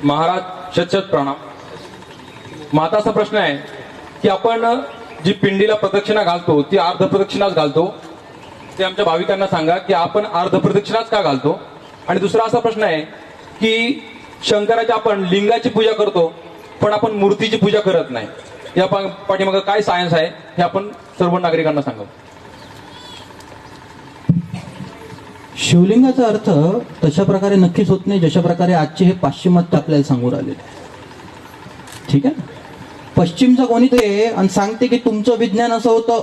महाराज शतशत प्रणाम. माझा असा प्रश्न आहे की आपण जी पिंडीला प्रदक्षिणा घालतो ती अर्ध प्रदक्षिणाच घालतो. ते आमच्या भाविकांना सांगा की आपण अर्ध प्रदक्षिणाच का घालतो. आणि दुसरा असा प्रश्न आहे की शंकराच्या आपण लिंगाची पूजा करतो पण आपण मूर्तीची पूजा करत नाही. या पाठीमागे काय सायन्स आहे हे आपण सर्व नागरिकांना सांगा. शिवलिंगाचा अर्थ तशा प्रकारे नक्कीच होत नाही जशा प्रकारे आजचे हे पाश्चिमात्य आपल्याला सांगू राहिलेले. ठीक आहे. पश्चिमचा कोणीतरी आहे आणि सांगते की तुमचं विज्ञान असं होतं,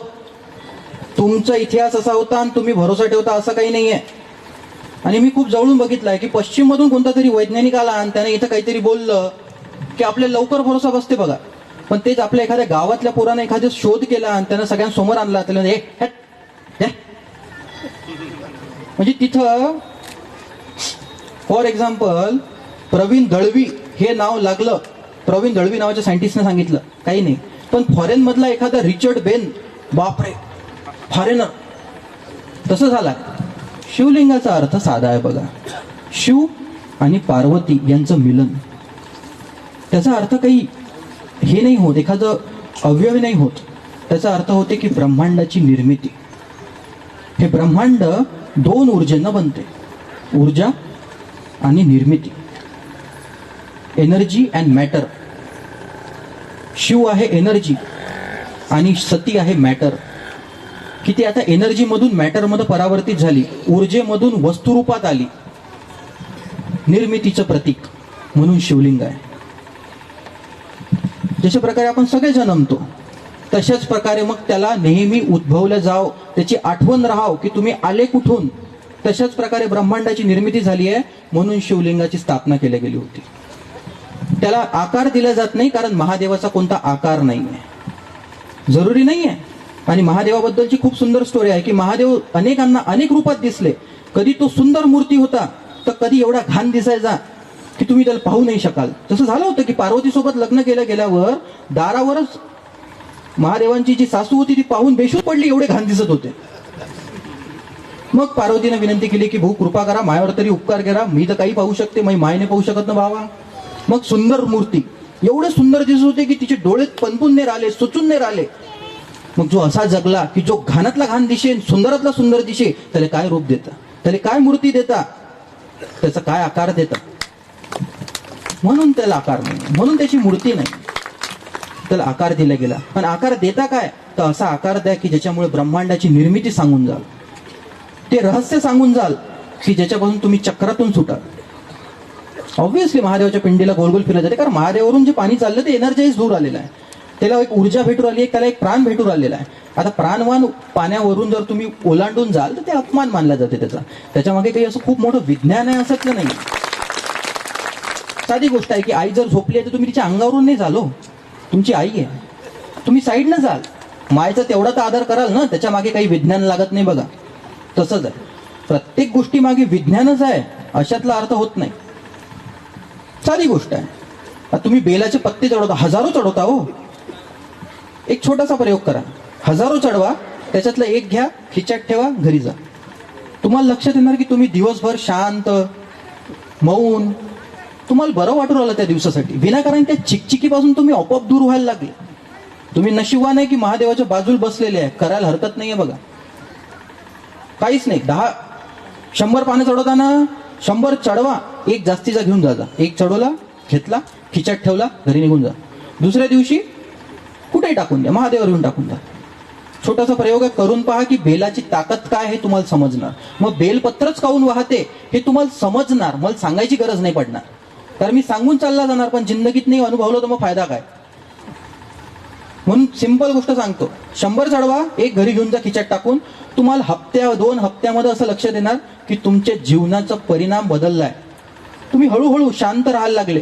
तुमचा इतिहास असा होता आणि तुम्ही भरोसा ठेवता, असं काही नाहीये. आणि मी खूप जवळून बघितलंय की पश्चिम मधून कोणता तरी वैज्ञानिक आला आणि त्याने इथं काहीतरी बोललं की आपल्याला लवकर भरोसा बसते बघा. पण तेच आपल्या एखाद्या गावातल्या पोराने एखादा शोध केला आणि त्यानं सगळ्यांसमोर आणला, त्याला म्हणजे तिथं फॉर एक्झाम्पल प्रवीण दळवी हे नाव लागलं. प्रवीण दळवी नावाच्या सायंटिस्टने सांगितलं, काही नाही. पण फॉरेन मधला एखादा रिचर्ड बेन, बापरे फॉरेनर, तसं झाला. शिवलिंगाचा अर्थ साधा आहे बघा. शिव आणि पार्वती यांचं मिलन. त्याचा अर्थ काही हे नाही होत, एखादं अवयव नाही होत. त्याचा अर्थ होते की ब्रह्मांडाची निर्मिती. हे ब्रह्मांड दोन ऊर्जेनं बनते, ऊर्जा आणि निर्मिती, एनर्जी अँड मॅटर. शिव आहे एनर्जी आणि सती आहे मॅटर. की ती आता एनर्जी मधून मॅटर मध्ये परावर्तित झाली, ऊर्जेमधून वस्तुरूपात आली, निर्मितीचं प्रतीक म्हणून शिवलिंग आहे. जशा प्रकारे आपण सगळे जन्मतो तशाच प्रकारे मग त्याला नेहमी उद्भवलं जाव, त्याची आठवण राहाव की तुम्ही आले कुठून. तशाच प्रकारे ब्रह्मांडाची निर्मिती झाली आहे म्हणून शिवलिंगाची स्थापना केली गेली होती. त्याला आकार दिला जात नाही कारण महादेवाचा कोणता आकार नाहीये, जरुरी नाहीये. आणि महादेवाबद्दलची खूप सुंदर स्टोरी आहे की महादेव अनेकांना अनेक रूपात दिसले. कधी तो सुंदर मूर्ती होता तर कधी एवढा घाण दिसायचा की तुम्ही त्याला पाहू नाही शकाल. तसं झालं होतं की पार्वतीसोबत लग्न केलं गेल्यावर दारावरच महादेवांची जी सासू होती ती पाहून बेशूद पडली, एवढे घाण दिसत होते. मग पार्वतीने विनंती केली की भाऊ कृपा करा, मायावर तरी उपकार करा, मी तर काही पाहू शकते, मी मायने पाहू शकत ना बाबा. मग सुंदर मूर्ती, एवढे सुंदर दिसत होते की तिचे डोळे पणपून नाही राहिले, सुचून नाही राहिले. मग जो असा जगला की जो घाणातला घाण दिशे, सुंदरातला सुंदर दिशे, त्याला काय रूप देता, त्याला काय मूर्ती देता, त्याचा काय आकार देता. म्हणून त्याला आकार नाही, म्हणून त्याची मूर्ती नाही, त्याला आकार दिला गेला. पण आकार देता काय, तर असा आकार द्या की ज्याच्यामुळे ब्रह्मांडाची निर्मिती सांगून जाल, ते रहस्य सांगून जाल की ज्याच्यापासून तुम्ही चक्रातून सुटाल. ऑब्व्हियसली महादेवाच्या पिंडीला गोल गोल फिरत जाते कारण महादेवावरून जे पाणी चाललं ते एनर्जाइज दूर आलेलं आहे. त्याला एक ऊर्जा भेटून आली आहे, त्याला एक प्राण भेटून आलेला आहे. आता प्राणवान पाण्यावरून जर तुम्ही ओलांडून जाल तर ते अपमान मानला जाते त्याचा. त्याच्यामागे काही असं खूप मोठं विज्ञान आहे असं नाही. साधी गोष्ट आहे की आई जर झोपली आहे तर तुम्ही तिच्या अंगावरून नाही झालो, तुमची आई आहे, तुम्ही साईडनं जाल. मायचा तेवढा तर आदर कराल ना, त्याच्या मागे काही विज्ञान लागत नाही बघा. तसंच आहे, प्रत्येक गोष्टी मागे विज्ञानच आहे अशातला अर्थ होत नाही. साधी गोष्ट आहे. आता तुम्ही बेलाचे पत्ते चढवता, हजारो चढवता हो. एक छोटासा प्रयोग करा, हजारो चढवा, त्याच्यातलं एक घ्या, खिच्यात ठेवा, घरी जा. तुम्हाला लक्षात येणार की तुम्ही दिवसभर शांत मौन, तुम्हाला बरं वाटू राहिलं त्या दिवसासाठी. विनाकारण त्या चिकचिकीपासून तुम्ही आपोआप दूर व्हायला लागले. तुम्ही नशिबवान आहे की महादेवाच्या बाजूला बसलेले आहे, करायला हरकत नाहीये बघा. काहीच नाही. 100 पानं चढवताना 100 चढवा, एक जास्तीचा घेऊन जा. एक चढवला, घेतला, खिच्यात ठेवला, घरी निघून जा. दुसऱ्या दिवशी कुठेही टाकून द्या, महादेवावर येऊन टाकून द्या. छोटासा प्रयोग करून पहा की बेलाची ताकद काय हे तुम्हाला समजणार. मग बेलपत्रच काऊन वाहते हे तुम्हाला समजणार, मला सांगायची गरज नाही पडणार. कारण मी सांगून चालला जाणार, पण जिंदगीत नाही अनुभवलं तर मग फायदा काय. म्हणून सिंपल गोष्ट सांगतो, 100 चढवा, एक घरी घेऊन जा खिच्यात टाकून. तुम्हाला 2 हप्त्यामध्ये असं लक्षात येणार की तुमच्या जीवनाचा परिणाम बदललाय. तुम्ही हळूहळू शांत राहायला लागले,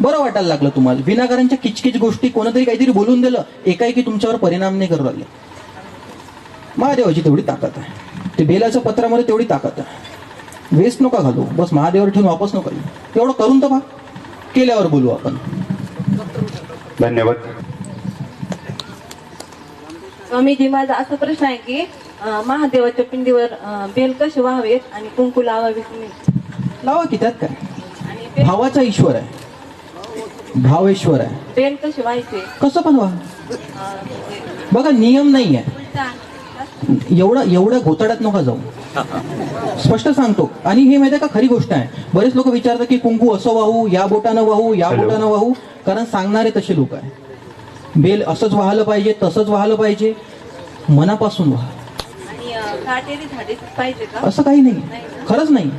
बरं वाटायला लागलं तुम्हाला. विनाकारणच्या किचकिच गोष्टी कोणतरी काहीतरी बोलून दिलं, एकाएकी तुमच्यावर परिणाम नाही करू लागले. महादेवाची तेवढी ताकद आहे, ते बेलाच्या पत्रामध्ये तेवढी ताकद आहे. वेस्ट नका घालू, बस महादेवावर ठेवून वापस नका येऊ. एवढं करून तर पहा, केल्यावर बोलू आपण. धन्यवाद. स्वामीजी, माझा असा प्रश्न आहे की महादेवाच्या पिंडीवर बेल कसे व्हावेत आणि कुंकू लावावे की नाही? लावा की, त्यात काय. आणि भावाचा ईश्वर आहे, भावेश्वर आहे. बेल कशी व्हायचे? कसं पण व्हा. बघा नियम नाही आहे. एवढ्या गोताड्यात नका जाऊ. स्पष्ट सांगतो. आणि हे माहिती आहे का, खरी गोष्ट आहे. बरेच लोक विचारतात की कुंकू असं वाहू, या बोटानं वाहू, या हॅलो. बोटानं वाहू, कारण सांगणारे तसे लोक आहे. बेल असंच वाहलं पाहिजे, तसंच वाहलं पाहिजे, मनापासून व्हा. आणि काटेरी झाडे पाहिजे का? असं काही नाही, खरंच नाही.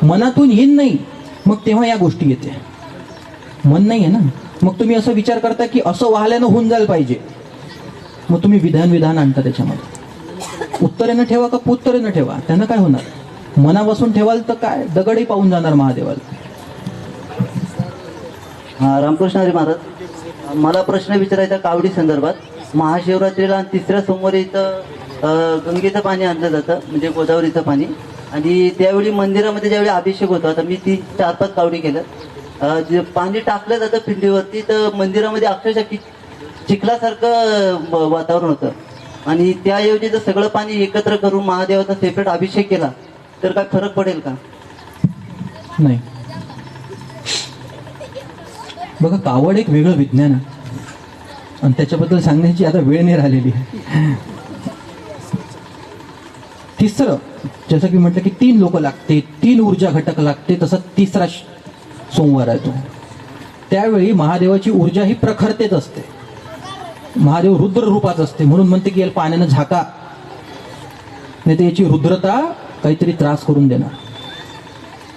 मनातून येईन नाही, मग तेव्हा या गोष्टी येते. मन नाही आहे ना, मग तुम्ही असं विचार करता की असं वाहल्यानं होऊन जायला पाहिजे, मग तुम्ही विधान आणता त्याच्यामध्ये. उत्तरेनं ठेवा का पुत्तरेनं ठेवा, त्यानं काय होणार? मनापासून ठेवाल तर काय दगडही पाहून जाणार महादेवाला. हा, रामकृष्ण हरी महाराज. मला प्रश्न विचारायचा कावडी संदर्भात. महाशिवरात्रीला आणि तिसऱ्या सोमवारी इथं गंगेचं पाणी आणलं जातं, म्हणजे गोदावरीचं पाणी. आणि त्यावेळी मंदिरामध्ये ज्यावेळी अभिषेक होतो, आता मी 4-5 कावडी केलं, जे पाणी टाकलं जातं पिंडीवरती, तर मंदिरामध्ये अक्षरशः चिखलासारखं वातावरण होतं. आणि त्याऐवजी जर सगळं पाणी एकत्र करून महादेवाचा सेपरेट अभिषेक केला तर काय फरक पडेल का? नाही. बघा, कावड एक वेगळं विज्ञान आहे आणि त्याच्याबद्दल सांगण्याची आता वेळ नाही राहिलेली आहे. तिसरं, जसं की म्हटलं की 3 लोक लागते, 3 ऊर्जा घटक लागते, तसा तिसरा सोमवार आहे तो. त्यावेळी महादेवाची ऊर्जा ही प्रखरतेत असते. महादेव रुद्र रूपात असते, म्हणून म्हणते की याला पाण्यानं झाका, नाही तर याची रुद्रता काहीतरी त्रास करून देणार.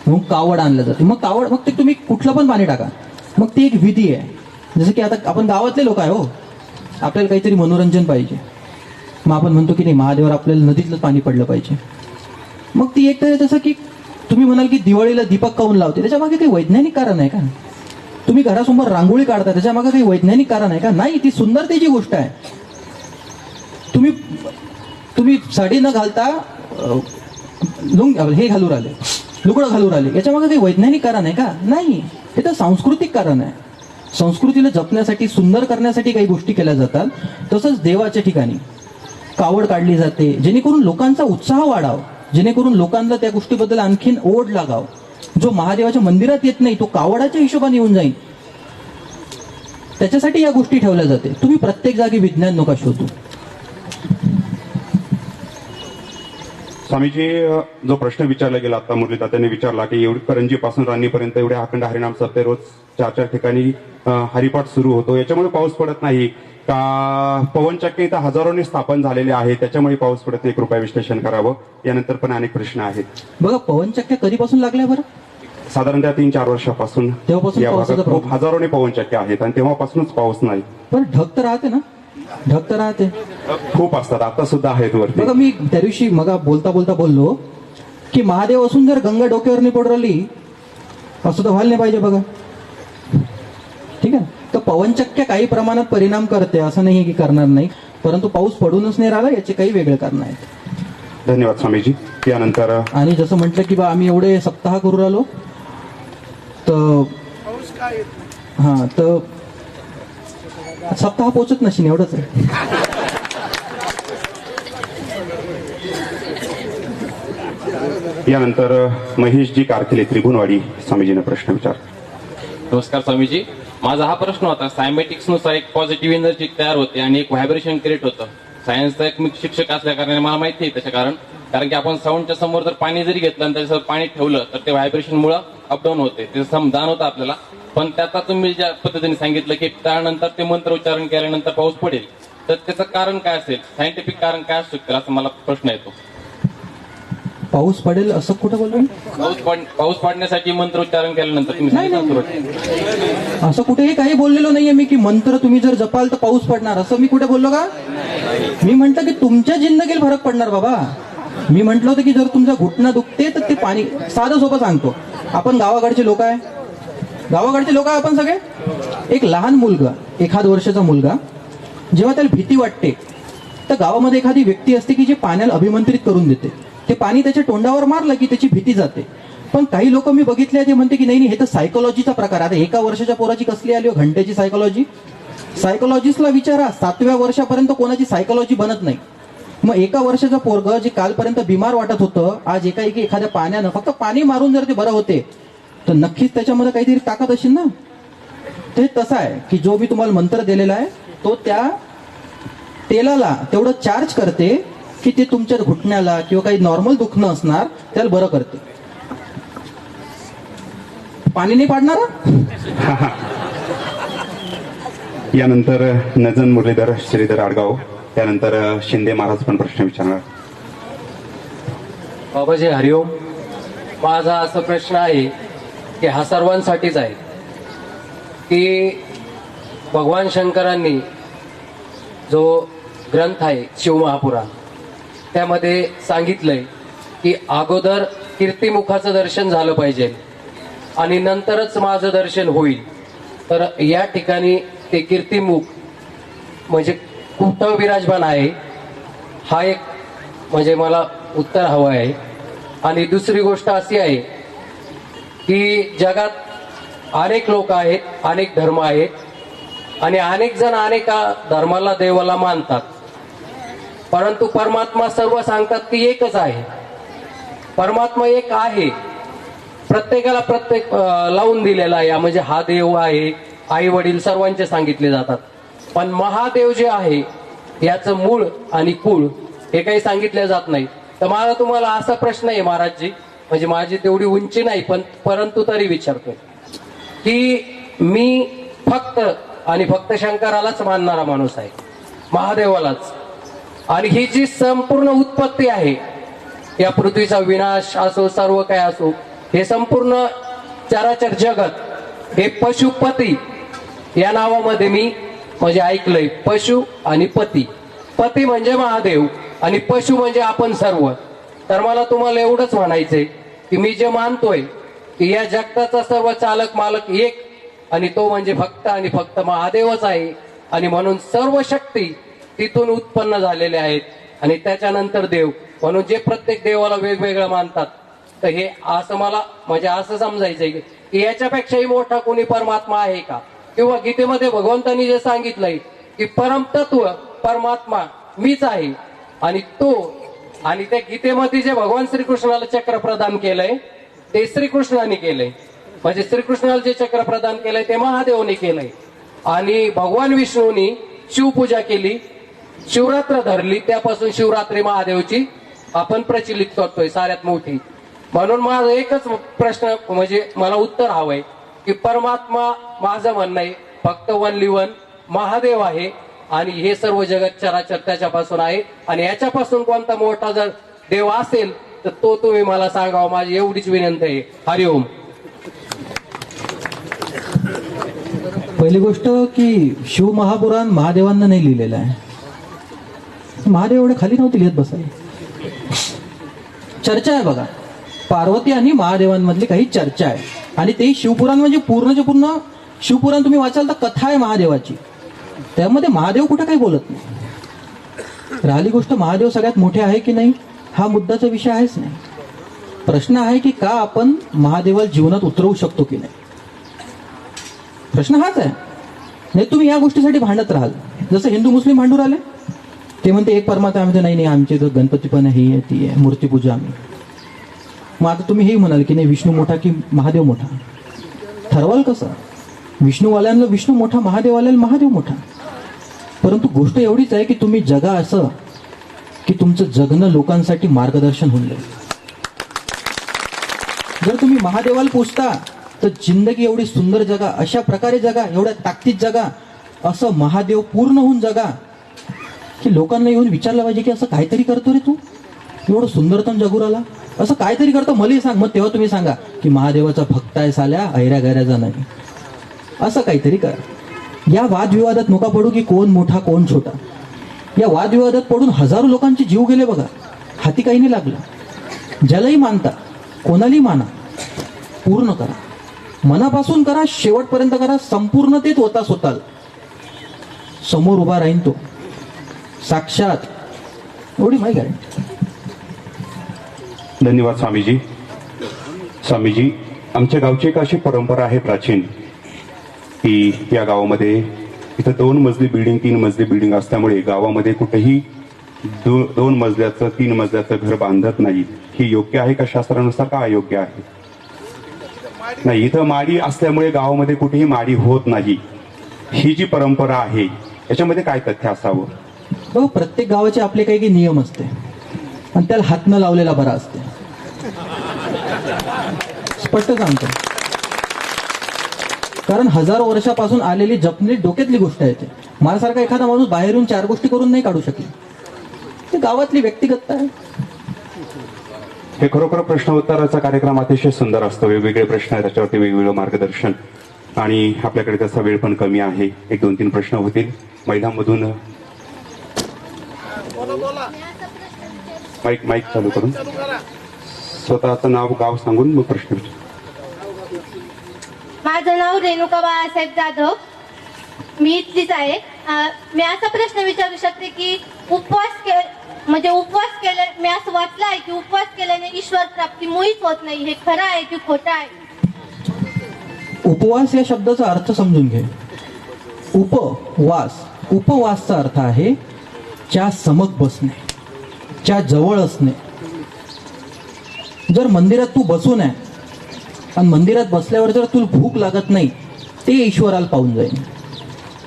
म्हणून कावड आणलं जाते. मग कावड, मग ते तुम्ही कुठलं पण पाणी टाका, मग ती एक विधी आहे. जसं की आता आपण गावातले लोक आहे हो, आपल्याला काहीतरी मनोरंजन पाहिजे, मग आपण म्हणतो की नाही महादेवावर आपल्याला नदीतलं पाणी पडलं पाहिजे. मग ती एक तर जसं की तुम्ही म्हणाल की दिवाळीला दीपक काऊन लावते, त्याच्या मागे काही वैज्ञानिक कारण आहे का? तुम्ही घरासमोर रांगोळी काढता, त्याच्या मागे काही वैज्ञानिक कारण आहे का? नाही, ती सुंदरतेची गोष्ट आहे. तुम्ही साडी न घालता हे घालू राहिले, लुगडं घालू राहिले, याच्या मागे काही वैज्ञानिक कारण आहे का? नाही, हे तर सांस्कृतिक कारण आहे. संस्कृतीला जपण्यासाठी, सुंदर करण्यासाठी काही गोष्टी केल्या जातात. तसंच देवाच्या ठिकाणी कावड काढली जाते, जेणेकरून लोकांचा उत्साह वाढावा, जेणेकरून लोकांना त्या गोष्टीबद्दल आणखीन ओढ लागाव. जो महादेवाच्या मंदिरात येत नाही तो कावडाच्या हिशोबाने येऊन जाईल, त्याच्यासाठी या गोष्टी ठेवल्या जाते. तुम्ही प्रत्येक जागी विज्ञान नका शोधू. स्वामीजी, जो प्रश्न विचारला गेला आता मुरलीता त्यांनी विचारला की एवढी करंजीपासून राणीपर्यंत एवढे अखंड हरिनाम सप्ते रोज 4 ठिकाणी हरिपाठ सुरू होतो, याच्यामुळे पाऊस पडत नाही का? पवनचक्की इथं हजारोने स्थापन झालेले आहे, त्याच्यामुळे पाऊस पडत नाही. कृपया विश्लेषण करावं. यानंतर पण अनेक प्रश्न आहेत. बघा, पवनचक्क्या कधीपासून लागल्या बरं? साधारणतः 3-4 वर्षापासून तेव्हापासून या पावसाचा भागात खूप प्रभाव. हजारोने पवनचक्क्या आहेत आणि तेव्हापासूनच पाऊस नाही. पण ढग तर राहते ना, ढग तर राहते. खूप असतात, आता सुद्धा आहेत वरती. बघा, मी त्या दिवशी मग बोलता बोललो की महादेव असून जर गंगा डोक्यावर नाही पडू राहिली, असं तर व्हायला नाही पाहिजे. बघा, ठीक आहे. तर पवनचक्क्या काही प्रमाणात परिणाम करते, असं नाही की करणार नाही, परंतु पाऊस पडूनच नाही राहिला, याचे काही वेगळे कारण आहेत. धन्यवाद स्वामीजी. यानंतर आणि जसं म्हटलं की बा आम्ही एवढे सप्ताह करू राहिलो, तर तर सप्ताह पोचत नशीन, एवढंच आहे. यानंतर महेशजी कारखिले, त्रिभुवनवाडी, स्वामीजींना प्रश्न विचार. नमस्कार स्वामीजी. माझा हा प्रश्न होता, सायमेटिक्सनुसार एक पॉझिटिव्ह एनर्जी तयार होते आणि एक व्हायब्रेशन क्रिएट होतं. सायन्सचा एक मी शिक्षक असल्या कारणाने मला माहिती आहे त्याच्या कारण की आपण साऊंडच्या समोर जर पाणी जरी घेतलं आणि त्याच्यासोबत पाणी ठेवलं तर ते व्हायब्रेशनमुळे अपडाऊन होते, ते जाणवतं आपल्याला. पण त्याचा तुम्ही ज्या पद्धतीने सांगितलं की त्यानंतर ते मंत्र उच्चारण केल्यानंतर पाऊस पडेल, तर त्याचं कारण काय असेल, सायंटिफिक कारण काय असू शकतं, असं मला प्रश्न येतो. पाऊस पडेल असं कुठं बोललो? पाऊस पडण्यासाठी मंत्र उच्चारण केल्यानंतर तुम्ही नाही, सांगितलं सुरुवातीला. असं कुठेही काही बोललेलो नाहीये मी की मंत्र तुम्ही जर जपाल तर पाऊस पडणार, असं मी कुठे बोललो का? मी म्हंटल की तुमच्या जिंदगीला फरक पडणार बाबा. मी म्हंटल होतं की जर तुमचा घुटणा दुखते तर ते पाणी, साधं सोपं सांगतो. आपण गावाकडचे लोक आहे आपण सगळे. एक लहान मुलगा, 1 वर्षाचा मुलगा, जेव्हा त्याला भीती वाटते तर गावामध्ये एखादी व्यक्ती असते की जी पाण्याला अभिमंत्रित करून देते. ते पाणी त्याच्या तोंडावर मारलं की त्याची भीती जाते. पण काही लोक मी बघितले ते म्हणते की नाही हे तर सायकोलॉजीचा प्रकार. आता 1 वर्षाच्या पोराची कसली आली हो घंटेची सायकोलॉजी? सायकोलॉजिस्टला विचारा, 7व्या वर्षापर्यंत कोणाची सायकोलॉजी बनत नाही. मग 1 वर्षाचा पोरग जे कालपर्यंत बिमार वाटत होतं, आज एकाएकी एखाद्या पाण्यानं फक्त पाणी मारून जर ते बरं होते तर नक्कीच त्याच्यामध्ये काहीतरी ताकद असेल ना. ते तसं आहे की जो मी तुम्हाला मंत्र दिलेला आहे तो त्या तेलाला तेवढं चार्ज करते की ते तुमच्या घुटण्याला किंवा काही नॉर्मल दुखणं असणार त्याला बरं करते. पाणी नाही पाडणार हा? यानंतर नजन मुरलीधर श्रीधर आडगाव, त्यानंतर शिंदे महाराज पण प्रश्न विचारणार. बाबाजी हरिओम. माझा असा प्रश्न आहे की हा सर्वांसाठीच आहे की भगवान शंकरांनी जो ग्रंथ आहे शिवमहापुराण त्यामध्ये सांगितलंय की अगोदर कीर्तिमुखाचं दर्शन झालं पाहिजे आणि नंतरच माझं दर्शन होईल. तर या ठिकाणी ते कीर्तिमुख म्हणजे कुठं विराजमान आहे हा एक म्हणजे मला उत्तर हवं आहे. आणि दुसरी गोष्ट अशी आहे की जगात अनेक लोक आहेत, अनेक धर्म आहेत आणि अनेक जण अनेक धर्माला देवाला मानतात, परंतु परमात्मा सर्व सांगतात की एकच आहे. परमात्मा एक आहे, प्रत्येकाला प्रत्येक लावून दिलेला आहे. म्हणजे हा देव आहे, आई वडील सर्वांचे सांगितले जातात, पण महादेव जे आहे याचं मूळ आणि कुळ हे काही सांगितले जात नाही. तर मला तुम्हाला असा प्रश्न आहे महाराजजी, म्हणजे माझी तेवढी उंची नाही पण परंतु तरी विचारतोय की मी फक्त आणि फक्त शंकरालाच मानणारा माणूस आहे, महादेवालाच. आणि ही जी संपूर्ण उत्पत्ती आहे या पृथ्वीचा विनाश असो सर्व काय असो, हे संपूर्ण चराचर जगत हे पशुपती या नावामध्ये मी म्हणजे ऐकलंय. पशु आणि पती, पती म्हणजे महादेव आणि पशु म्हणजे आपण सर्व. तर मला तुम्हाला एवढंच म्हणायचंय की मी जे मानतोय की या जगताचा सर्व चालक मालक एक आणि तो म्हणजे फक्त आणि फक्त महादेवच आहे. आणि म्हणून सर्व शक्ती तिथून उत्पन्न झालेल्या आहेत आणि त्याच्यानंतर देव. म्हणून जे प्रत्येक देवाला वेगवेगळं मानतात तर हे असं मला म्हणजे असं समजायचंय की याच्यापेक्षाही मोठा कोणी परमात्मा आहे का? किंवा गीतेमध्ये भगवंतांनी जे सांगितलंय की परमतत्व परमात्मा मीच आहे आणि तो, आणि त्या गीतेमध्ये जे भगवान श्रीकृष्णाला चक्र प्रदान केलंय ते श्रीकृष्णाने केलंय. म्हणजे श्रीकृष्णाला जे चक्र प्रदान केलंय ते महादेवने केलंय. आणि भगवान विष्णूंनी शिवपूजा केली, शिवरात्र धरली, त्यापासून शिवरात्री महादेवची आपण प्रचलित करतोय साऱ्यात मोठी. म्हणून माझा एकच प्रश्न म्हणजे मला उत्तर हवंय की परमात्मा माझं म्हणणं आहे फक्त वनली वन महादेव आहे आणि हे सर्व जगत चराचर त्याच्यापासून आहे. आणि याच्यापासून कोणता मोठा जर देव असेल तर तो तुम्ही मला सांगावा, माझी एवढीच विनंती आहे. हरिओम. पहिली गोष्ट की शिव महापुराण महादेवांना नाही लिहिलेलं आहे. महादेव एवढे खाली नव्हते लिहित बसायला. चर्चा आहे बघा, पार्वती आणि महादेवांमधली काही चर्चा आहे आणि ते शिवपुराण म्हणजे पूर्णचे पूर्ण शिवपुराण तुम्ही वाचाल तर कथा आहे महादेवाची, त्यामध्ये महादेव कुठे काही बोलत नाही. राहिली गोष्ट महादेव सगळ्यात मोठे आहे की नाही हा मुद्द्याचा विषय आहेच नाही. प्रश्न आहे की का आपण महादेवाला जीवनात उतरवू शकतो की नाही, प्रश्न हाच आहे. नाही तुम्ही या गोष्टीसाठी भांडत राहाल, जसं हिंदू मुस्लिम भांडू राहिले. ते म्हणते एक परमात्मा, आम्ही नाही आमचे तर गणपती पण ही आहे ती आहे मूर्तीपूजा आम्ही. मग आता तुम्ही हेही म्हणाल की नाही विष्णू मोठा की महादेव मोठा, ठरवाल कसं? विष्णूवाल्यांना विष्णू मोठा, महादेववाल्याला महादेव मोठा. परंतु गोष्ट एवढीच आहे की तुम्ही जगा असं की तुमचं जगणं लोकांसाठी मार्गदर्शन होऊन जाईल. जर तुम्ही महादेवाला पूजता तर जिंदगी एवढी सुंदर जगा, अशा प्रकारे जगा, एवढ्या ताकदीत जगा, असं महादेव पूर्ण होऊन जगा की लोकांना येऊन विचारलं पाहिजे की असं काहीतरी करतो रे तू, एवढं सुंदरतम जगूराला, असं काहीतरी करतो मलाही सांग. मग तेव्हा तुम्ही सांगा की महादेवाचा भक्त आहे साल्या, ऐऱ्या गैऱ्याचा नाही, असं काहीतरी करा. या वादविवादात नका पडू की कोण मोठा कोण छोटा. या वादविवादात पडून हजारो लोकांचे जीव गेले बघा, हाती काही नाही लागलं. ज्यालाही मानता कोणालाही माना, पूर्ण करा, मनापासून करा, शेवटपर्यंत करा, संपूर्णतेत होता स्वतः समोर उभा राहीन तो साक्षात. एवढी माहिती आहे. धन्यवाद स्वामीजी. स्वामीजी, आमच्या गावची एक अशी परंपरा आहे प्राचीन की या गावामध्ये इथं 2 मजली बिल्डिंग 3 मजली बिल्डिंग असल्यामुळे गावामध्ये कुठेही 2 मजल्याचं 3 मजल्याचं घर बांधत नाही. ही योग्य आहे का शास्त्रानुसार, का अयोग्य आहे? नाही, इथं माडी असल्यामुळे गावामध्ये कुठेही माडी होत नाही, ही जी परंपरा आहे याच्यामध्ये काय तथ्य असावं? बघ, प्रत्येक गावाचे आपले काही काही नियम असते आणि त्याला हात न लावलेला बरा असते. स्पष्ट सांगतो, कारण हजारो वर्षापासून आलेली जपली डोक्यातली गोष्ट आहे. ते माझ्यासारखा एखादा माणूस बाहेरून 4 गोष्टी करून नाही काढू शकले. ते गावातली व्यक्तिगतता आहे. हे खरोखर प्रश्न उत्तराचा कार्यक्रम अतिशय सुंदर असतो. वेगवेगळे प्रश्न आहेत, त्याच्यावरती वेगवेगळं मार्गदर्शन, आणि आपल्याकडे तसा वेळ पण कमी आहे. 1-2-3 प्रश्न होतील. महिलांमधून माईक चालू करून स्वतःचं नाव गाव सांगून मग प्रश्न विचार. माझं नाव रेणुका बाळासाहेब जाधव, मी इथलीच आहे. मी असा प्रश्न विचारू शकते की उपवास केले, मी असं वाचलं आहे की उपवास केल्याने ईश्वर प्राप्ती मुळीच होत नाही. हे खरं आहे की खोटं आहे? उपवास या शब्दाचा अर्थ समजून घे. उपवासचा अर्थ आहे च्या समक बसणे, च्या जवळ असणे. जर मंदिरात तू बसून आहे आणि मंदिरात बसल्यावर जर तुला भूक लागत नाही, ते ईश्वराला पाहून जाईल.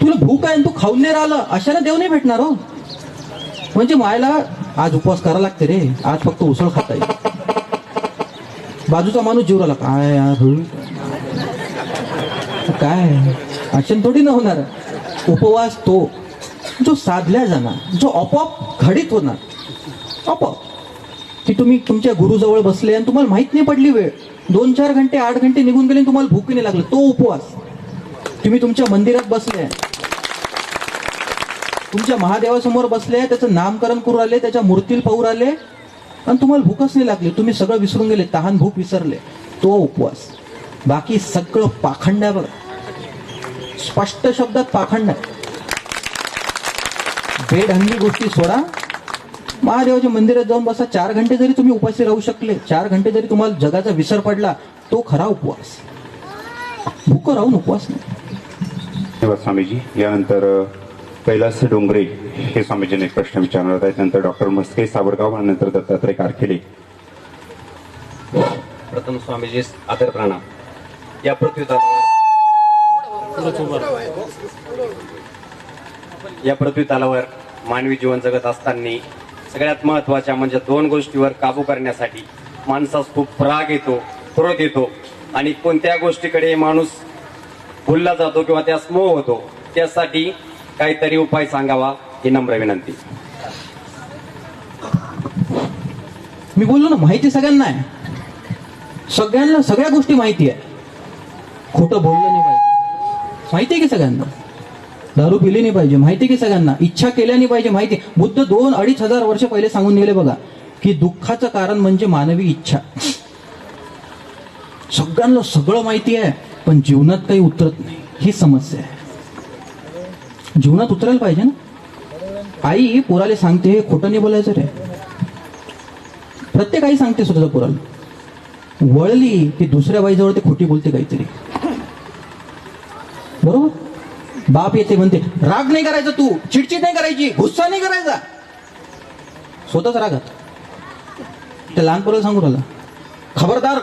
तुला भूक आहे आणि तू खाऊन नाही राहिलं, अशाला देव नाही भेटणार हो. म्हणजे मायला आज उपवास करायला लागते रे, आज फक्त उसळ खाता येईल. बाजूचा माणूस जीव राहिला, काय यार काय, अशाने थोडी न होणार. उपवास तो जो साधल्या जाणार, जो आपोआप घडीत होणार. आपोआप की तुम्ही तुमच्या गुरुजवळ बसले आणि तुम्हाला माहित नाही पडली वेळ, 2-4 घंटे 8 घंटे निघून गेले, तुम्हाला भूक नाही लागलं, तो उपवास. तुम्ही तुमच्या मंदिरात बसले, तुमच्या महादेवासमोर बसले, त्याचं नामकरण करू आले, त्याच्या मूर्तीला पाहू आले आणि तुम्हाला भूकच नाही लागली, तुम्ही सगळं विसरून गेले, तहान भूक विसरले, तो उपवास. बाकी सगळं पाखंड आहे बघा, स्पष्ट शब्दात पाखंड आहे. बेढंगी गोष्टी सोडा, महादेवाच्या मंदिरात जाऊन बसा. 4 घंटे जरी तुम्ही उपाशी राहू शकले, 4 घंटे जरी तुम्हाला जगाचा विसर पडला, तो खरा उपवास. भूक राहून उपवास नाही. धन्यवाद स्वामीजी. यानंतर कैलास डोंगरे हे स्वामीजींना एक प्रश्न विचारणार आहेत. नंतर डॉक्टर मस्के सावरगाव आणि नंतर दत्तात्रय कारखेले. प्रथम स्वामीजी आदर प्रणाम. या पृथ्वी तलावर मानवी जीवन जगत असताना सगळ्यात महत्वाच्या म्हणजे 2 गोष्टीवर काबू करण्यासाठी माणसास खूप राग येतो, क्रोध येतो आणि कोणत्या गोष्टीकडे माणूस भुलला जातो किंवा त्यास मोह होतो. त्यासाठी काहीतरी उपाय सांगावा ही नम्र विनंती. मी बोललो ना, माहिती सगळ्यांना आहे. सगळ्यांना सगळ्या गोष्टी माहिती आहे. खोटं बोललं नाही पाहिजे, माहिती आहे की सगळ्यांना. दारू पिली नाही पाहिजे, माहिती की सगळ्यांना. इच्छा केल्या नाही पाहिजे, माहिती. बुद्ध 2-2.5 हजार वर्ष पहिले सांगून गेले बघा की दुःखाचं कारण म्हणजे मानवी इच्छा. सगळ्यांना सगळं माहिती आहे, पण जीवनात काही उतरत नाही, ही समस्या आहे. जीवनात उतरायला पाहिजे ना. आई पोराला सांगते हे खोटं नाही बोलायचं रे, प्रत्येक आई सांगते स्वतःच्या पोराला. वळली की दुसऱ्या बाईजवळ ते खोटी बोलते काहीतरी, बरोबर. बाप येते म्हणते राग नाही करायचा, तू चिडचिड नाही करायची, गुस्सा नाही करायचा, स्वतःच रागात. त्या लहान पोराला सांगू राहिला खबरदार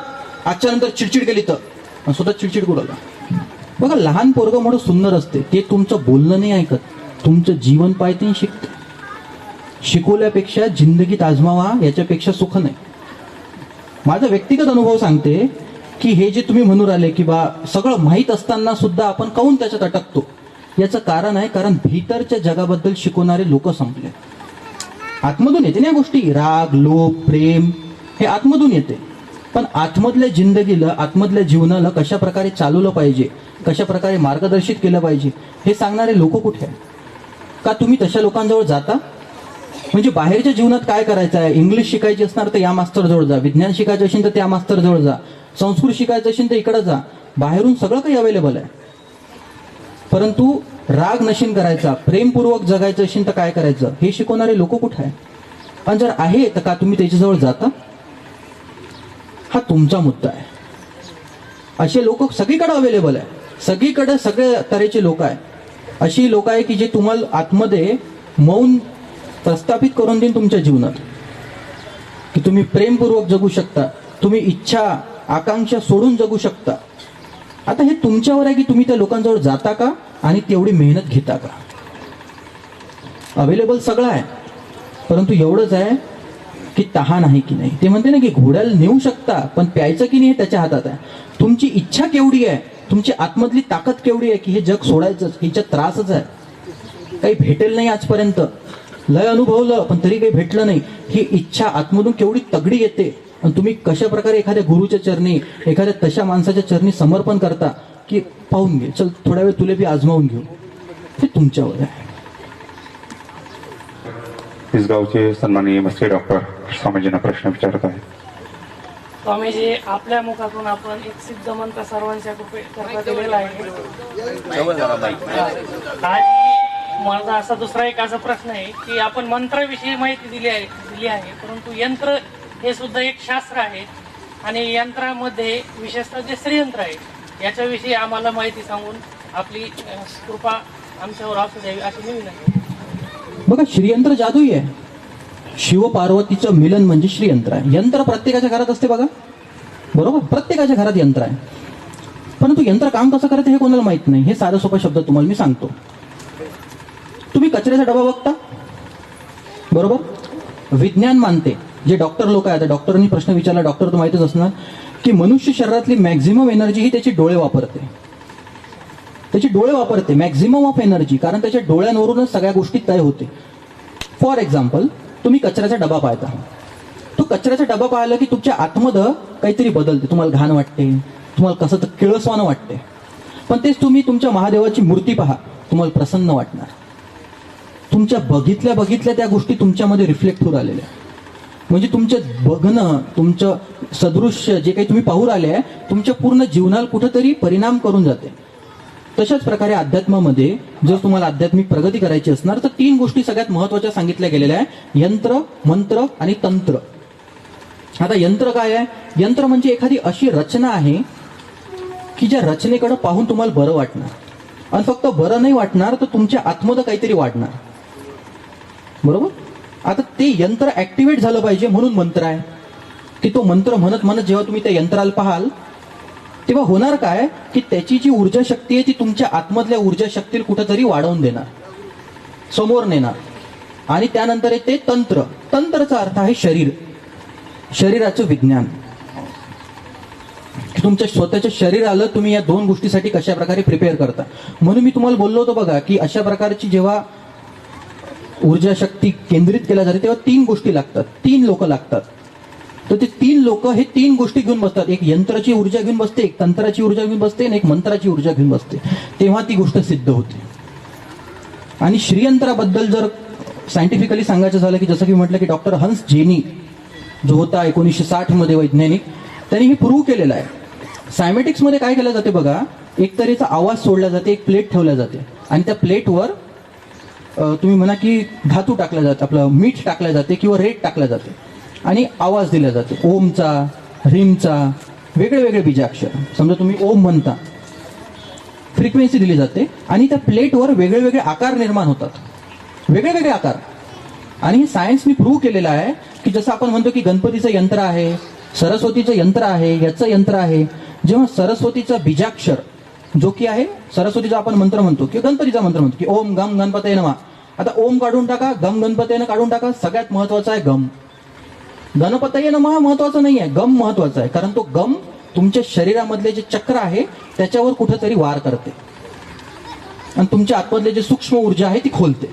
आजच्या नंतर चिडचिड केली तर, स्वतः चिडचिड करू राहिला. बघा, लहान पोरग म्हणून सुंदर असते, ते तुमचं बोलणं नाही ऐकत, तुमचं जीवन पाहते आणि शिकते. शिकवल्यापेक्षा जिंदगीत आजमावा याच्यापेक्षा सुख नाही. माझा व्यक्तिगत अनुभव सांगते की हे जे तुम्ही म्हणून राहिले की बा सगळं माहीत असताना सुद्धा आपण काहून त्याच्यात अटकतो, याचं कारण आहे कारण भीतरच्या जगाबद्दल शिकवणारे लोक संपले. आतमधून येते ना गोष्टी, राग, लोभ, प्रेम हे आतमधून येते. पण आतमधल्या जिंदगीला, आतमधल्या जीवनाला कशा प्रकारे चालवलं पाहिजे, कशा प्रकारे मार्गदर्शित केलं पाहिजे, हे सांगणारे लोक कुठे आहे? का तुम्ही तशा लोकांजवळ जाता? म्हणजे बाहेरच्या जीवनात काय करायचं आहे, इंग्लिश शिकायची असणार तर या मास्तर जवळ जा, विज्ञान शिकायचं असेल तर त्या मास्तर जवळ जा, संस्कृत शिकायचं असेल तर इकडे जा. बाहेरून सगळं काही अवेलेबल आहे. परंतु राग नशीन करायचा, प्रेमपूर्वक जगायचं असेल तर काय करायचं, हे शिकवणारे लोक कुठे आहे? आणि जर आहे तर का तुम्ही त्याच्याजवळ जाता? हा तुमचा मुद्दा आहे. असे लोक सगळीकडे अवेलेबल आहे, सगळीकडे सगळ्या तऱ्हेचे लोक आहे. अशी लोक आहे की जे तुम्हाला आतमध्ये मौन प्रस्थापित करून देईन तुमच्या जीवनात, की तुम्ही प्रेमपूर्वक जगू शकता, तुम्ही इच्छा आकांक्षा सोडून जगू शकता, आता हे तुमच्यावर आहे की तुम्ही त्या लोकांजवळ जाता का आणि तेवढी मेहनत घेता का. अवेलेबल सगळं आहे, परंतु एवढंच आहे की तहान आहे की नाही. ते म्हणते ना की घोड्याला नेऊ शकता, पण प्यायचं की नाही हे त्याच्या हातात आहे. तुमची इच्छा केवढी आहे, तुमची आतमधली ताकद केवढी आहे की हे जग सोडायचं, हिच्यात त्रासच आहे. काही भेटेल नाही आजपर्यंत, लय अनुभवलं पण तरी काही भेटलं नाही. ही इच्छा आतमधून केवढी तगडी येते. आणि तुम्ही कशा प्रकारे एखाद्या गुरुच्या चरणी, एखाद्या तशा माणसाच्या चरणी समर्पण करता की पाहून घे, चल थोड्या वेळ तुला बी आजमावून घेऊ. हे तुमच्यावर आहे. तिसगावचे सन्माननीय मस्के डॉक्टर स्वामीजींना प्रश्न विचारत आहेत. स्वामीजी, आपल्या मुखातून आपण एक सिद्ध मंत्र सर्वांच्या करता दिलेला आहे. आणि माझा असा दुसरा एक असा प्रश्न आहे की आपण मंत्राविषयी माहिती दिली आहे, परंतु यंत्र हे सुद्धा एक शास्त्र आहे आणि यंत्रामध्ये विशेषतः जे श्रीयंत्र आहे याच्याविषयी आम्हाला माहिती सांगून आपली कृपा आमच्यावर असू द्यावी अशी निवेदन आहे. बघा, श्रीयंत्र जादूही आहे. शिव पार्वतीचं मिलन म्हणजे श्रीयंत्र आहे. यंत्र प्रत्येकाच्या घरात असते बघा, बरोबर, प्रत्येकाच्या घरात यंत्र आहे. परंतु यंत्र काम कसं करायचं हे कोणाला माहित नाही. हे साधा सोपा शब्द तुम्हाला मी सांगतो. तुम्ही कचऱ्याचा डबा बघता, बरोबर. विज्ञान मानते, जे डॉक्टर लोक आहेत, डॉक्टरांनी प्रश्न विचारला, डॉक्टर तर माहितच असणार की मनुष्य शरीरातली मॅक्झिमम एनर्जी ही त्याचे डोळे वापरते. त्याचे डोळे वापरते मॅक्झिमम ऑफ एनर्जी, कारण त्याच्या डोळ्यांवरूनच सगळ्या गोष्टी तय होते. फॉर एक्झाम्पल, तुम्ही कचऱ्याचा डबा पाहता. तो कचऱ्याचा डबा पाहिला की तुमच्या आतमध्ये काहीतरी बदलते. तुम्हाला घाण वाटते, तुम्हाला कसं तर किळसवानं वाटते. पण तेच तुम्ही तुमच्या महादेवाची मूर्ती पहा, तुम्हाला प्रसन्न वाटणार. तुमच्या बघितल्या त्या गोष्टी तुमच्यामध्ये रिफ्लेक्ट होऊन आलेल्या. म्हणजे तुमचं बघणं, तुमचं सदृश्य जे काही तुम्ही पाहू राहिले आहे, तुमच्या पूर्ण जीवनाला कुठेतरी परिणाम करून जाते. तशाच प्रकारे अध्यात्मामध्ये जर तुम्हाला आध्यात्मिक प्रगती करायची असणार तर 3 गोष्टी सगळ्यात महत्वाच्या सांगितल्या गेलेल्या आहे: यंत्र, मंत्र आणि तंत्र. आता यंत्र काय आहे? यंत्र म्हणजे एखादी अशी रचना आहे की ज्या रचनेकडे पाहून तुम्हाला बरं वाटणार. आणि फक्त बरं नाही वाटणार तर तुमच्या आतमध्ये काहीतरी वाढणार, बरोबर. आता ते यंत्र ऍक्टिव्हेट झालं पाहिजे म्हणून मंत्र आहे. की तो मंत्र म्हणत म्हणत जेव्हा तुम्ही त्या यंत्राला पाहाल तेव्हा होणार काय की त्याची जी ऊर्जा शक्ती आहे ती तुमच्या आतमधल्या ऊर्जा शक्तीला कुठेतरी वाढवून देणार, समोर नेणार. आणि त्यानंतर ते तंत्र. तंत्रचा अर्थ आहे शरीर, शरीराचं विज्ञान. तुमच्या स्वतःच्या शरीराला तुम्ही या 2 गोष्टीसाठी कशा प्रकारे प्रिपेअर करता. म्हणून मी तुम्हाला बोललो होतो बघा की अशा प्रकारची जेव्हा ऊर्जा शक्ती केंद्रित केल्या जाते तेव्हा 3 गोष्टी लागतात, 3 लोक लागतात. तर ते 3 लोक हे 3 गोष्टी घेऊन बसतात. एक यंत्राची ऊर्जा घेऊन बसते, एक तंत्राची ऊर्जा घेऊन बसते आणि एक मंत्राची ऊर्जा घेऊन बसते. तेव्हा ती गोष्ट सिद्ध होते. आणि श्रीयंत्राबद्दल जर सायंटिफिकली सांगायचं झालं की जसं की म्हटलं की डॉक्टर हंस जेनी जो होता 1960 मध्ये वैज्ञानिक, त्यांनी हे प्रूव्ह केलेलं आहे. सायमेटिक्समध्ये काय केलं जाते बघा, एक तऱ्हेचा आवाज सोडला जाते, एक प्लेट ठेवल्या जाते आणि त्या प्लेटवर तुम्ही म्हणा की धातू टाकला जाते, आपलं मीठ टाकलं जाते किंवा रेत टाकलं जाते आणि आवाज दिला जातो. ओमचा, ह्रीमचा, वेगळे वेगळे बीजाक्षर. समजा तुम्ही ओम म्हणता, फ्रिक्वेन्सी दिली जाते आणि त्या प्लेटवर वेगळे वेगळे आकार निर्माण होतात, वेगळे वेगळे आकार. आणि हे सायन्सनी प्रूव्ह केलेलं आहे की जसं आपण म्हणतो की गणपतीचं यंत्र आहे, सरस्वतीचं यंत्र आहे, याचं यंत्र आहे. जेव्हा सरस्वतीचा बीजाक्षर जो की आहे, सरस्वतीचा आपण मंत्र म्हणतो किंवा गणपतीचा मंत्र म्हणतो की ओम गम गणपतये नमः. आता ओम काढून टाका, गम गणपतीनं काढून टाका. सगळ्यात महत्वाचा आहे गम. गणपतये नमः महत्वाचं नाही आहे, गम महत्वाचा आहे. कारण तो गम तुमच्या शरीरामधले जे चक्र आहे त्याच्यावर कुठेतरी वार करते आणि तुमच्या आतमधले जे सूक्ष्म ऊर्जा आहे ती खोलते.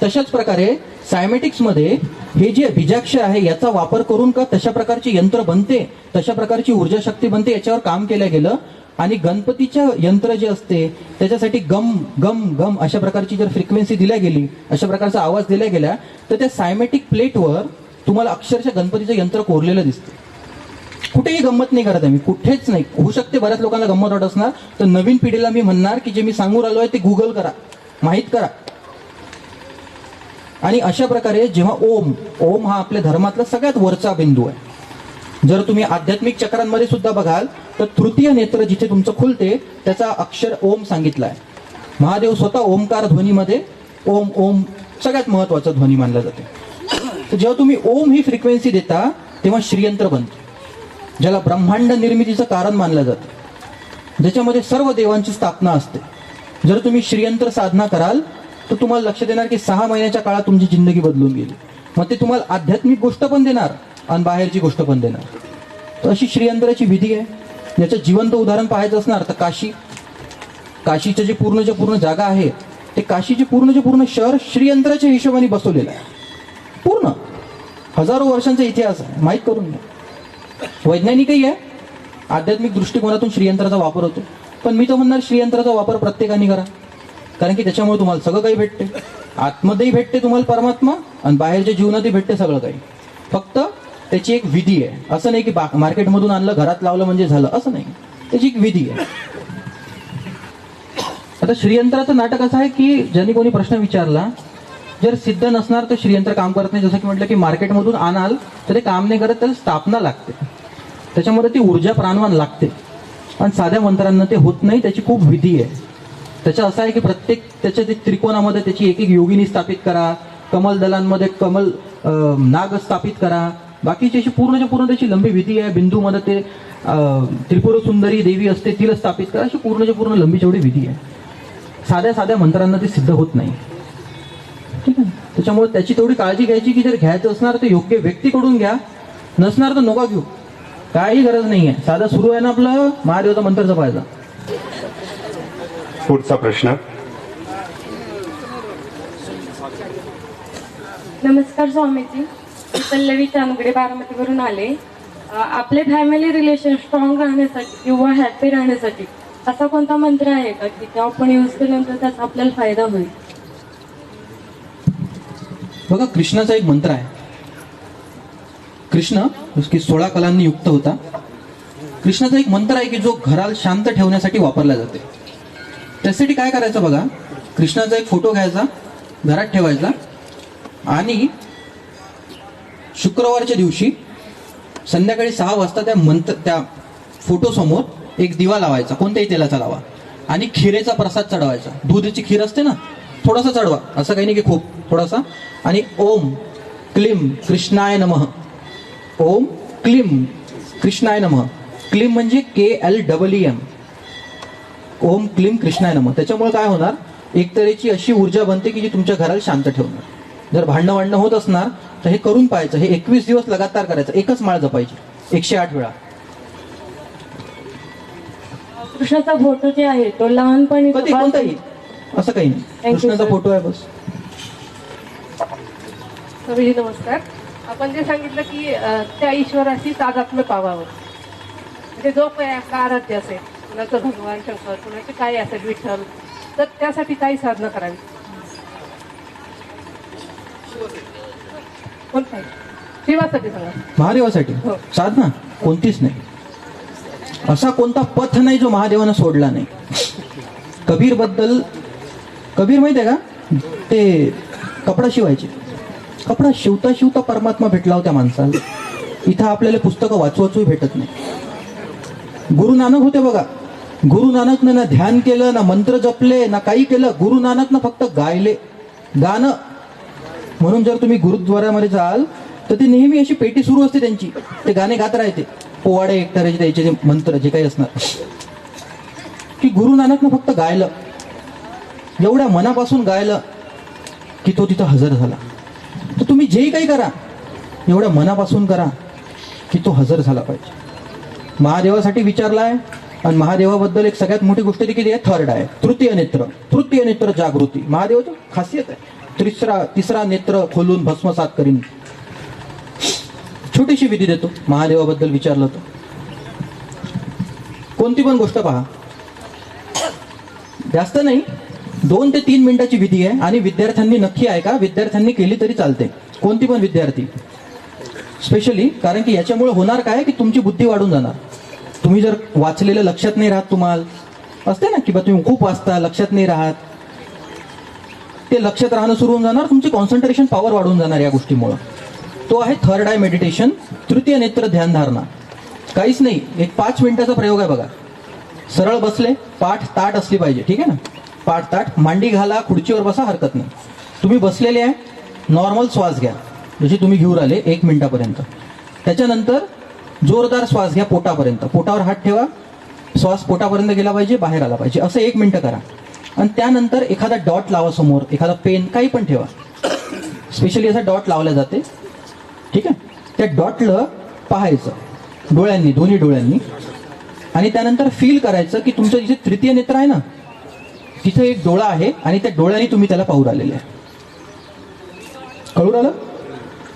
तशाच प्रकारे सायमेटिक्समध्ये हे जे बीजाक्षर आहे याचा वापर करून का तशा प्रकारचे यंत्र बनते, तशा प्रकारची ऊर्जा शक्ती बनते, याच्यावर काम केलं गेलं. आणि गणपतीच्या यंत्र जे असते त्याच्यासाठी गम गम गम अशा प्रकारची जर फ्रिक्वेन्सी दिल्या गेली, अशा प्रकारचा आवाज दिला गेला तर त्या सायमेटिक प्लेटवर तुम्हाला अक्षरशः गणपतीचं यंत्र कोरलेलं दिसते. कुठेही गंमत नाही करत आहे मी, कुठेच नाही. होऊ शकते बऱ्याच लोकांना गंमत वाटत असणार, तर नवीन पिढीला मी म्हणणार की जे मी सांगू राहिलो आहे ते गुगल करा, माहीत करा. आणि अशा प्रकारे जेव्हा ओम हा आपल्या धर्मातला सगळ्यात वरचा बिंदू आहे. जर तुम्ही आध्यात्मिक चक्रांमध्ये सुद्धा बघाल तर तृतीय नेत्र जिथे तुमचं खुलते त्याचा अक्षर ओम सांगितला आहे. महादेव स्वतः ओमकार ध्वनीमध्ये ओम ओम सगळ्यात महत्वाचा ध्वनी मानला जाते. तर जेव्हा तुम्ही ओम ही फ्रिक्वेन्सी देता तेव्हा श्रीयंत्र बनते. ज्याला ब्रह्मांड निर्मितीचं कारण मानलं जातं, ज्याच्यामध्ये सर्व देवांची स्थापना असते. जर तुम्ही श्रीयंत्र साधना कराल तर तुम्हाला लक्षात येणार की 6 महिन्याच्या काळात तुमची जिंदगी बदलून गेली. मग ते तुम्हाला आध्यात्मिक गोष्ट पण देणार आणि बाहेरची गोष्ट पण देणार. तर अशी श्रीयंत्राची विधी आहे. याचं जिवंत उदाहरण पाहायचं असणार तर काशीचं जे पूर्ण जागा आहे ते काशीचे पूर्ण शहर श्रीयंत्राच्या हिशोबाने बसवलेलं आहे. पूर्ण हजारो वर्षांचा इतिहास आहे, माहीत करून घ्या. वैज्ञानिकही आहे, आध्यात्मिक दृष्टिकोनातून श्रीयंत्राचा वापर होतो. पण मी तर म्हणणार श्रीयंत्राचा वापर प्रत्येकाने करा, कारण की त्याच्यामुळे तुम्हाला सगळं काही भेटते. आतमध्येही भेटते तुम्हाला परमात्मा आणि बाहेरच्या जीवनातही भेटते सगळं काही. फक्त त्याची एक विधी आहे. असं नाही की मार्केटमधून आणलं घरात लावलं म्हणजे झालं, असं नाही. त्याची एक विधी आहे. आता श्रीयंत्राचं नाटक असं आहे की ज्यांनी कोणी प्रश्न विचारला, जर सिद्ध नसणार तर श्रीयंत्र काम करत नाही. जसं की म्हटलं की मार्केटमधून आणाल तर ते काम नाही करत, त्याला स्थापना लागते. त्याच्यामध्ये ती ऊर्जा प्राणवान लागते आणि साध्या मंत्रांना ते होत नाही. त्याची खूप विधी आहे. त्याचं असं आहे की प्रत्येक त्याच्या ते त्रिकोणामध्ये त्याची एक योगिनी स्थापित करा, कमल दलांमध्ये कमल नाग स्थापित करा, बाकीची अशी पूर्ण त्याची लंबी विधी आहे. बिंदूमध्ये ते त्रिपुर सुंदरी देवी असते तिला स्थापित करा, अशी पूर्ण लंबी जेवढी विधी आहे. साध्या मंत्रांना ते सिद्ध होत नाही. ठीक आहे. त्याच्यामुळे त्याची तेवढी काळजी घ्यायची की जर घ्यायचं असणार तर योग्य व्यक्तीकडून घ्या, नसणार तर नका घेऊ, काही गरज नाही आहे. साधा सुरू आहे ना आपलं महादेवचा मंत्र जपायचा. पुढचा प्रश्न. नमस्कार स्वामीजी, मी पल्लवी चांदगडे बारामतीवरून आले. आपले फॅमिली रिलेशन स्ट्रॉंग राहण्यासाठी किंवा हॅपी राहण्यासाठी असा कोणता मंत्र आहे का की तो आपण यूज केल्यानंतर त्याचा आपल्याला फायदा होईल? बघा, कृष्णाचा एक मंत्र आहे. कृष्ण की 16 कलांनी युक्त होता. कृष्णाचा एक मंत्र आहे की जो घराला शांत ठेवण्यासाठी वापरला जाते. त्यासाठी काय करायचं बघा, कृष्णाचा एक फोटो घ्यायचा, घरात ठेवायचा आणि शुक्रवारच्या दिवशी संध्याकाळी 6 वाजता त्या फोटो समोर एक दिवा लावायचा, कोणत्याही तेलाचा लावा, आणि खिरेचा प्रसाद चढवायचा. दुधाची खीर असते ना, थोडासा चढवा, असं काही नाही की खूप, थोडासा. आणि ओम क्लीम कृष्णाय नमः, ओम क्लीम कृष्णाय नमः. क्लीम म्हणजे KLEM, ओम क्लीम कृष्णाय नमः. त्याच्यामुळे काय होणार, एक तऱ्हेची अशी ऊर्जा बनते की जी तुमच्या घराला शांत ठेवणार. जर भांडणं होत असणार तर हे करून पाहायचं. हे 21 दिवस लगातार करायचं, एकच माळ जपायची 108 वेळा. कृष्णाचा फोटो जे आहे तो लहानपणी कधी कोणताही, असं काही नाही, कृष्णाचा फोटो आहे बस. स्वामीजी नमस्कार. आपण जे सांगितलं की त्या ईश्वराशी तादात्म्य पावावं, म्हणजे जो आपला आराध्य असेल, कुणाचं भगवान शंकर, कुणाचे काय असेल विठ्ठल, तर त्यासाठी काही साधना करावी. कोणता शिवासाठी सांगा. महादेवासाठी साधना कोणतीच नाही. असा कोणता पथ नाही जो महादेवानं सोडला नाही. कबीर माहिती आहे का, ते कपडा शिवायचे. कपडा शिवता परमात्मा भेटला होत्या माणसाला. इथं आपल्याला पुस्तकं वाचू भेटत नाही. गुरु नानक होते बघा. गुरु नानकनं ना ध्यान केलं, ना मंत्र जपले, ना काही केलं. गुरु नानकनं फक्त गायले, गाणं. म्हणून जर तुम्ही गुरुद्वारामध्ये जाल तर ती नेहमी अशी पेटी सुरू असते त्यांची, ते गाणे गात राहते, पोवाडे एकताराचे त्याचे मंत्र जे काही असणार. की गुरु नानकनं फक्त गायलं, एवढ्या मनापासून गायलं की तो तिथं हजर झाला. तर तुम्ही जेही काही करा एवढ्या मनापासून करा की तो हजर झाला पाहिजे. महादेवासाठी विचारलाय आणि महादेवाबद्दल एक सगळ्यात मोठी गोष्ट देखील आहे, थर्ड आहे तृतीय नेत्र जागृती. महादेवाची खासियत आहे, तिसरा नेत्र खोलून भस्मसात करीन. छोटीशी विधी देतो महादेवाबद्दल विचारलं तर. कोणती पण गोष्ट पहा, जास्त नाही, 2 ते 3 मिनिटाची विधी आहे. आणि विद्यार्थ्यांनी नक्की ऐका, विद्यार्थ्यांनी केली तरी चालते, कोणती पण विद्यार्थी स्पेशली. कारण की याच्यामुळे होणार काय की तुमची बुद्धी वाढून जाणार. तुम्ही जर वाचलेलं लक्षात नाही राहत, तुम्हाला असते ना की बा तुम्ही खूप वाचता लक्षात नाही राहत, ते लक्षात राहणं सुरू होऊन जाणार, तुमची कॉन्सन्ट्रेशन पॉवर वाढून जाणार या गोष्टीमुळे. तो आहे थर्ड आय मेडिटेशन, तृतीय नेत्र ध्यानधारणा. काहीच नाही, एक 5 मिनिटाचा प्रयोग आहे बघा. सरळ बसले, पाठ ताट असली पाहिजे, ठीक आहे ना, पाठ ताट, मांडी घाला, खुर्चीवर बसा, हरकत नाही. तुम्ही बसलेले आहे, नॉर्मल श्वास घ्या जशी तुम्ही घेऊन आले 1 मिनिटापर्यंत. त्याच्यानंतर जोरदार श्वास घ्या पोटापर्यंत, पोटावर हात ठेवा, श्वास पोटापर्यंत गेला पाहिजे, बाहेर आला पाहिजे, असं 1 मिनिट करा. आणि त्यानंतर एखादा डॉट लावा समोर, एखादा पेन काही पण ठेवा, स्पेशली असा डॉट लावला जाते, ठीक आहे. त्या डॉटला पाहायचं डोळ्यांनी, दोन्ही डोळ्यांनी, आणि त्यानंतर फील करायचं की तुमचं जिथे तृतीय नेत्र आहे ना, तिथे एक डोळा आहे आणि त्या डोळ्याने तुम्ही त्याला पाहू राहिलेले आहे. कळून आलं?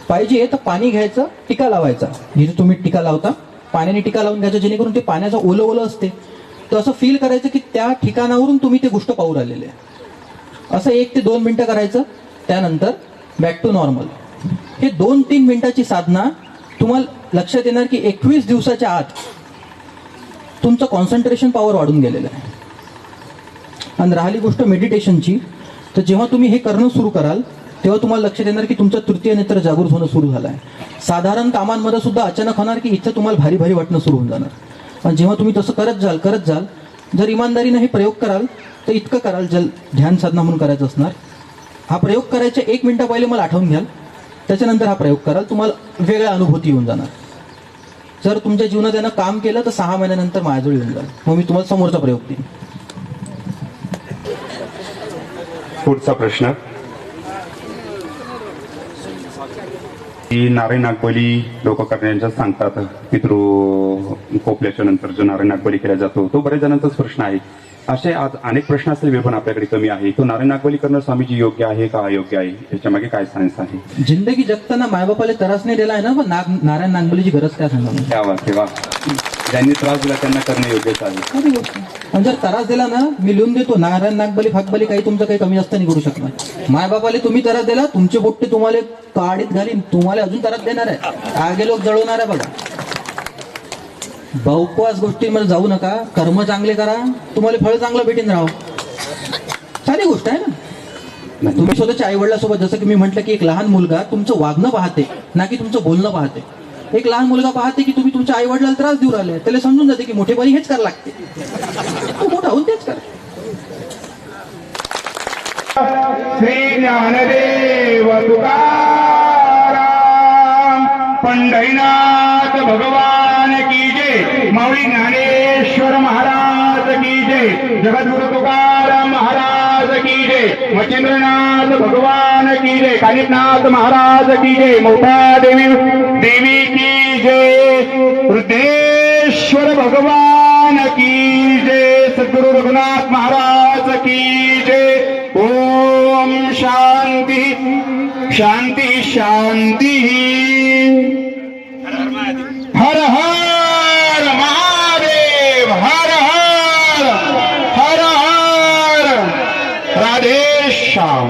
पाहिजे तर पाणी घ्यायचं, टिका लावायचा, जिथे तुम्ही टिका लावता पाण्याने टिका लावून घ्यायचं, जेणेकरून ते पाण्याचं ओलं ओलं असते, तर असं फील करायचं की त्या ठिकाणावरून तुम्ही ते गोष्ट पाहू राहिलेले आहे. असं 1 ते 2 मिनिटं करायचं. त्यानंतर बॅक टू नॉर्मल. हे 2-3 मिनिटाची साधना तुम्हाला लक्षात येणार की 21 दिवसाच्या आत तुमचं कॉन्सन्ट्रेशन पॉवर वाढून गेलेलं आहे. आणि राहिली गोष्ट मेडिटेशनची, तर जेव्हा तुम्ही हे करणं सुरू कराल तेव्हा तुम्हाला लक्षात येणार की तुमचं तृतीय नेत्र जागृत होणं सुरू झालं आहे. साधारण कामांमध्ये सुद्धा अचानक होणार की इथं तुम्हाला भारी भारी वाटणं सुरू होऊन जाणार. आणि जेव्हा तुम्ही तसं करत जाल, जर इमानदारीने हे प्रयोग कराल तर इतकं कराल, जल ध्यान साधना म्हणून करायचं असणार. हा प्रयोग करायच्या 1 मिनिटा पहिले मला आठवून घ्याल, त्याच्यानंतर हा प्रयोग कराल, तुम्हाला वेगळ्या अनुभूती येऊन जाणार. जर तुमच्या जीवनात यानं काम केलं तर 6 महिन्यानंतर माझ्याजवळ येऊन जाईल, मग मी तुम्हाला समोरचा प्रयोग देईन. पुढचा प्रश्न की नारायण नागबली लोक करण्याच्या सांगतात, पितृ कोपल्याच्या नंतर जो नारायण नागबली केला जातो तो बऱ्याच जणांचाच प्रश्न आहे. असे आज अनेक प्रश्न असलेले पण आपल्याकडे कमी आहे. तो नारायण नागबली करणं स्वामीजी योग्य आहे का अयोग्य आहे, याच्या मागे काय सायन्स आहे? जिंदगी जगताना मायबापाला त्रास नाही दिला आहे ना, पण नारायण नागबलीची गरज काय सांगा. तेव्हा ज्यांनी त्रास दिला त्यांना करणं योग्यच आहे. खरी गोष्ट. आणि जर त्रास दिला ना, मी लिहून देतो, नारायण नागबली फाकबली काही तुमचं काही कमी जास्त नाही करू शकणार. मायबापाला तुम्ही त्रास दिला, तुमचे बोट्टे तुम्हाला काडीत घालीन, तुम्हाला अजून त्रास देणार आहे, आगे लोक जळवणार आहे. बघा, बहुपवास गोष्टींमध्ये जाऊ नका, कर्म चांगले करा, तुम्हाला फळ चांगलं भेटीन राहो. साधी गोष्ट आहे ना. तुम्ही स्वतःच्या आई वडिलांसोबत, जसं की मी म्हटलं की एक लहान मुलगा तुमचं वागणं पाहते ना की तुमचं बोलणं पाहते. एक लहान मुलगा पाहते की तुम्ही तुमच्या आई वडिलांना त्रास देऊ राहिले, त्याला समजून जाते की मोठेपणी हेच करावं लागते, तो मोठा होऊन तेच करा. श्री ज्ञानदेव तुकाराम पंढरीनाथ भगवान की जय, माऊली ज्ञानेश्वर महाराज की जय, जगद्गुरु तुकाराम महाराज की जय, मच्छिंद्रनाथ भगवान की जय, कानिपनाथ महाराज की जय, मोठा देवी की जय, वृद्धेश्वर भगवान की जय, सद्गुरु रघुनाथ महाराज की जय. ओम शांति शांति शांति. हर हर महादेव, हर हर हर हर. राधे श्याम.